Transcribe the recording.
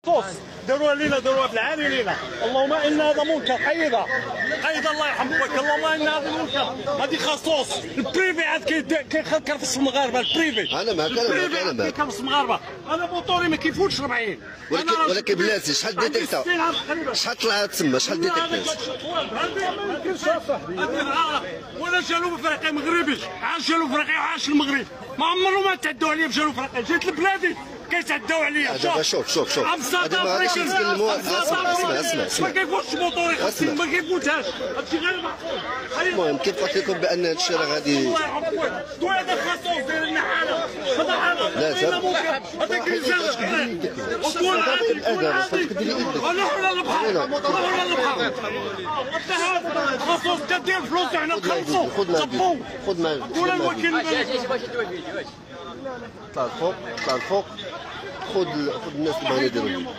صوص داروها لينا، داروها بالعالي لينا. اللهم ان هذا منكر، حيدها الله يرحمك. اللهم ان هذا منكر، هذه خصوص البريفي عاد كيخرفص المغاربه. البريفي انا معك انا معك كيخرفص المغاربه. انا موطوري ما كيفوتش 40. ولكن بلاتي شحال ديتك انت؟ شحال طلعت تما؟ شحال ديتك انت؟ وانا جنوب افريقيا مغربي، عاش جنوب افريقيا وعاش المغرب، ما عمرو ما تعدوا عليا في جنوب افريقيا. جيت لبلادي كيتعداو عليا. دابا شوف هذا ما غاديش نتكلموا. اسمع ما كيفوتش موطوري خاصني، ما كيفوتهاش. هادشي غير معقول. المهم كيف قلت لكم بان هذا الشيء راه غادي. الله يرحمك. هذا خاصوص داير لنا حاله. هذا حاله. هذا كيزال وكون عادي. انا حول البحر، ولا البحر. خصوص كدير فلوس حنا نخلصوا. خذ معاك ولا الوكيل طلع الفوق خذ الناس اللي بغاو يديروا.